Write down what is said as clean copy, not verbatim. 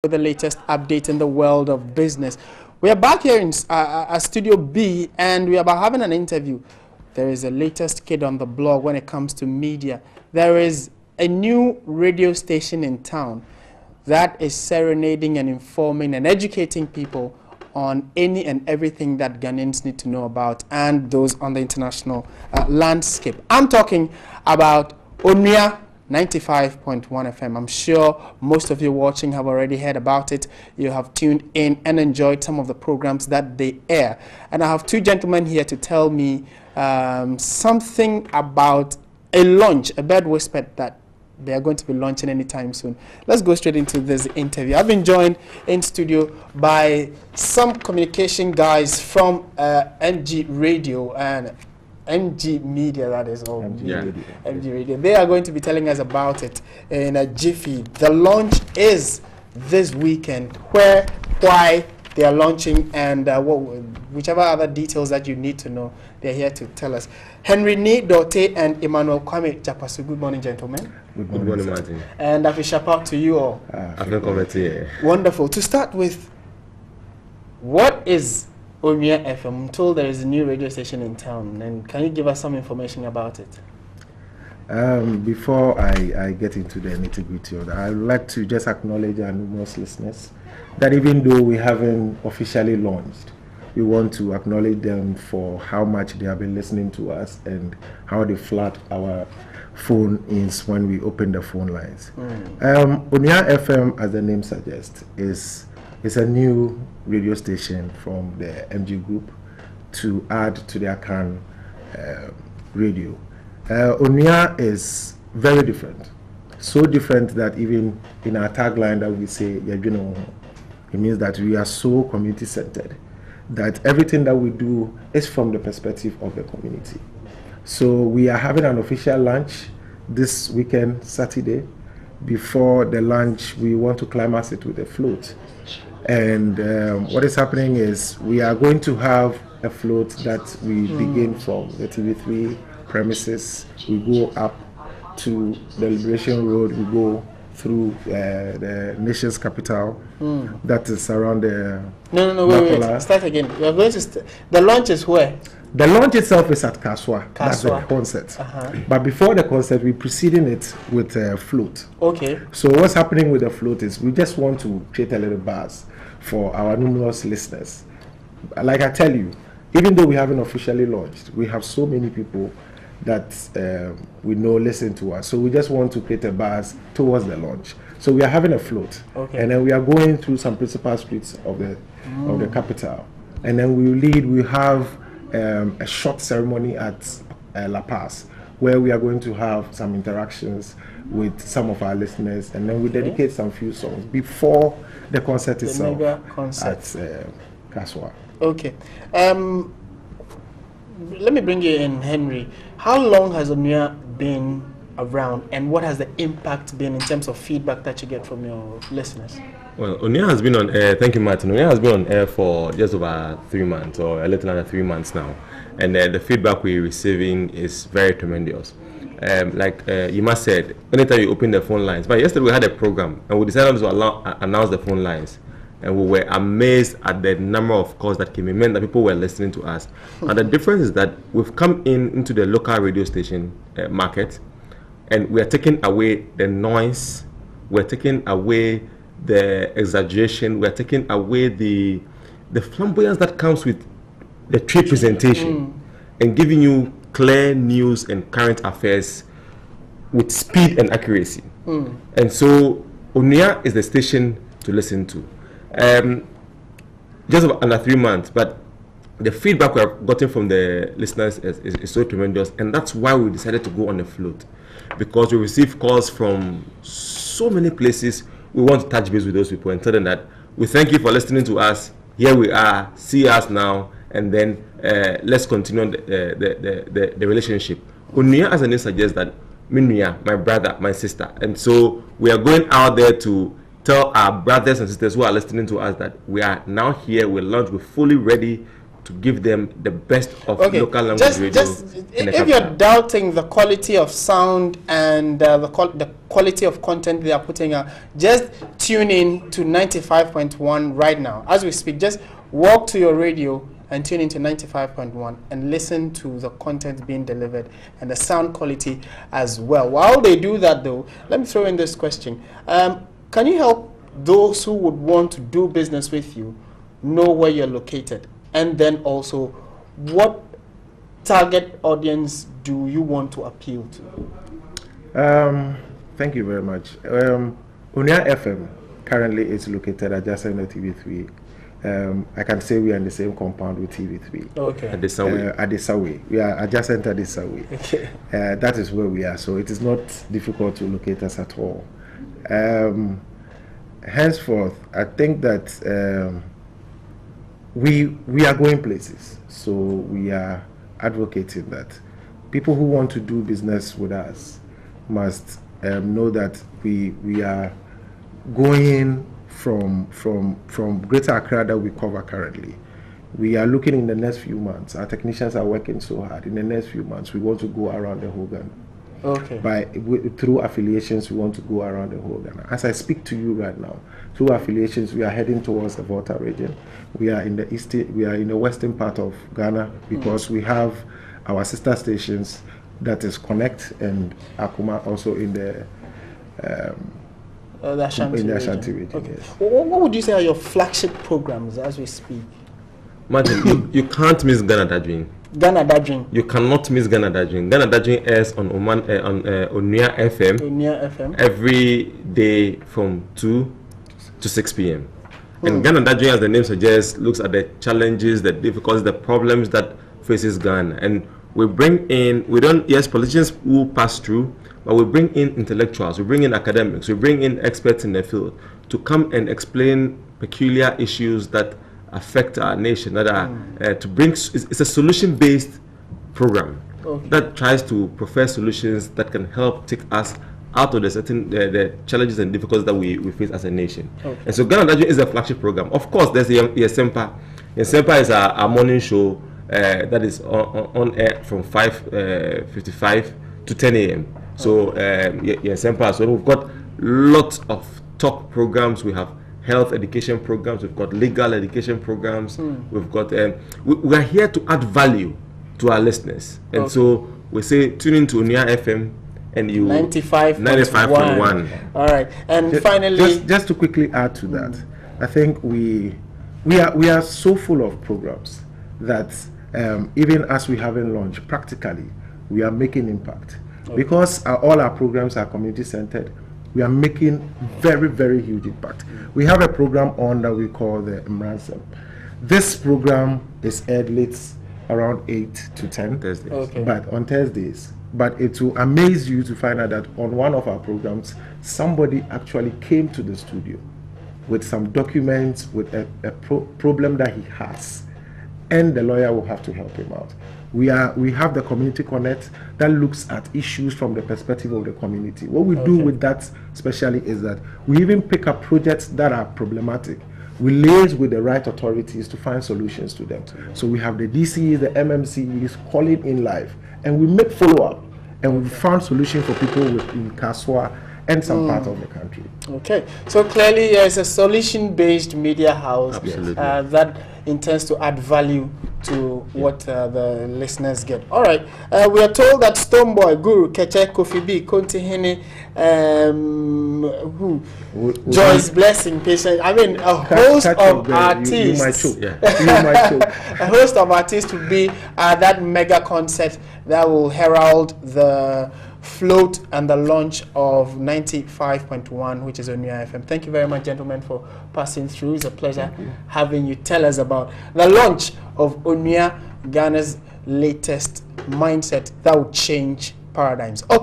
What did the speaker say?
with the latest update in the world of business. We are back here in Studio B, and we are about having an interview. There is a latest kid on the blog when it comes to media. There is a new radio station in town that is serenading and informing and educating people on any and everything that Ghanaians need to know about and those on the international landscape. I'm talking about Onua 95.1 FM. I'm sure most of you watching have already heard about it. You have tuned in and enjoyed some of the programs that they air. And I have two gentlemen here to tell me something about a launch, a bird whispered that they are going to be launching anytime soon. Let's go straight into this interview. I've been joined in studio by some communication guys from MG Radio and MG Media, that is all. MG Radio. They are going to be telling us about it in a jiffy. The launch is this weekend. Where, why they are launching, and whichever other details that you need to know, they're here to tell us. Henry Ni-Dote and Emmanuel Kwame Japasu. Good morning, gentlemen. Good morning, Martin. And I will shout out to you all. Wonderful. To start with, what is Onua FM? I'm told there is a new radio station in town, and can you give us some information about it? Before I get into the nitty-gritty of that, I would like to just acknowledge our numerous listeners that even though we haven't officially launched, we want to acknowledge them for how much they have been listening to us and how they flood our phone ins when we open the phone lines. Onua FM, as the name suggests, is a new radio station from the MG group to add to the Akan radio. Onua is very different, so different that even in our tagline that we say, it means that we are so community centered, that everything that we do is from the perspective of the community. So we are having an official launch this weekend, Saturday. Before the launch, we want to climax it with a float. And what is happening is we are going to have a float that we begin from the TV3 premises. We go up to the Liberation Road. We go through the nation's capital. That is around the... Wait. Start again. We are going to... The launch is where? The launch itself is at Kaswa. That's the concert. But before the concert, we're preceding it with a float. Okay. So what's happening with the float is we just want to create a little buzz for our numerous listeners. Like I tell you, even though we haven't officially launched, we have so many people that we know listen to us. So we just want to create a buzz towards the launch. So we are having a float. Okay. And then we are going through some principal streets of the capital. And then we have a short ceremony at La Paz, where we are going to have some interactions with some of our listeners, and then we dedicate some few songs before the concert itself at Kaswa. Okay. Let me bring you in, Henry. How long has Onua been around, and what has the impact been in terms of feedback that you get from your listeners? Well, Onua has been on air, thank you, Martin. Onua has been on air for just over 3 months, or a little under 3 months now. And the feedback we're receiving is very tremendous. Like Yima said, anytime you open the phone lines, but yesterday we had a program, and we decided to announce the phone lines. And we were amazed at the number of calls that came in. It meant that people were listening to us. And the difference is that we've come into the local radio station market, and we are taking away the noise, we're taking away the exaggeration, we're taking away the flamboyance that comes with the trade presentation, and giving you clear news and current affairs with speed and accuracy. And so Onua is the station to listen to. Just about under 3 months, but the feedback we have gotten from the listeners is so tremendous, and that's why we decided to go on the float, because we receive calls from so many places. We want to touch base with those people and tell them that we thank you for listening to us. Here we are, see us now, and then let's continue the relationship. Onua, as the name suggests, that Minya, my brother, my sister, and so we are going out there to tell our brothers and sisters who are listening to us that we are now here, we're launched, we're fully ready to give them the best of local language radio. Just if you're doubting the quality of sound and the quality of content they are putting out, just tune in to 95.1 right now. As we speak, just walk to your radio and tune into 95.1 and listen to the content being delivered and the sound quality as well. While they do that though, let me throw in this question. Can you help those who would want to do business with you know where you're located? And then also, what target audience do you want to appeal to? Thank you very much. Onua FM currently is located adjacent to TV3. I can say we are in the same compound with TV3. Okay. At the Sawi. At the Sawi. We are adjacent to the Sawi. Okay. That is where we are. So it is not difficult to locate us at all. Henceforth, I think that we are going places. So we are advocating that people who want to do business with us must know that we are going from Greater Accra that we cover currently. We are looking in the next few months. Our technicians are working so hard. In the next few months, we want to go around the whole Ghana. Okay. Through affiliations, we want to go around the whole Ghana. As I speak to you right now, through affiliations, we are heading towards the Volta region. We are in the western part of Ghana because we have our sister stations, that is Connect and Akuma, also in the Ashanti region. Okay. Yes. What would you say are your flagship programs as we speak? Martin, you can't miss Ghana Dajin. Ghana Dajin. You cannot miss Ghana Dajin. Ghana Dajin airs on Onua FM. Onua FM. Every day from 2 to 6 p.m. And Ghana Dajin, as the name suggests, looks at the challenges, the difficulties, the problems that faces Ghana. And we bring in, politicians will pass through, but we bring in intellectuals, we bring in academics, we bring in experts in the field to come and explain peculiar issues that affect our nation, that are to bring. It's a solution-based program that tries to profess solutions that can help take us out of the certain the challenges and difficulties that we face as a nation. And so Ghana Dajin is a flagship program. Of course, there's Yesempa. Yesempa is our morning show that is on air from 5:55 to 10 a.m. So Yesempa. So we've got lots of talk programs. We have health education programs. We've got legal education programs. We've got we are here to add value to our listeners. And so we say tune in to Onua FM and you 95.1. All right. And finally, just to quickly add to that, I think we are so full of programs that even as we haven't launched, practically we are making impact. Because all our programs are community centered, we are making very, very huge impact. We have a program on that we call the Emransem. This program is aired late around 8 to 10 Thursdays. but on Thursdays. But it will amaze you to find out that on one of our programs, somebody actually came to the studio with some documents with a problem that he has, and the lawyer will have to help him out. We have the Community Connect that looks at issues from the perspective of the community. What we do with that especially is that we even pick up projects that are problematic. We liaise with the right authorities to find solutions to them. So we have the DCEs, the MMCEs calling in live, and we make follow-up, and we found solutions for people in Kaswa and some part of the country. Okay, so clearly it's a solution-based media house that intends to add value to what the listeners get. All right, we are told that Stoneboy, Guru, Keche, Kofi B, Konti Hene, Joyce Blessing, Patient. I mean, a host of artists. You might choke. You might choke. A host of artists to be that mega concert that will herald the float and the launch of 95.1, which is Onua FM. Thank you very much, gentlemen, for passing through. It's a pleasure having you tell us about the launch of Onua, Ghana's latest mindset that will change paradigms. Okay.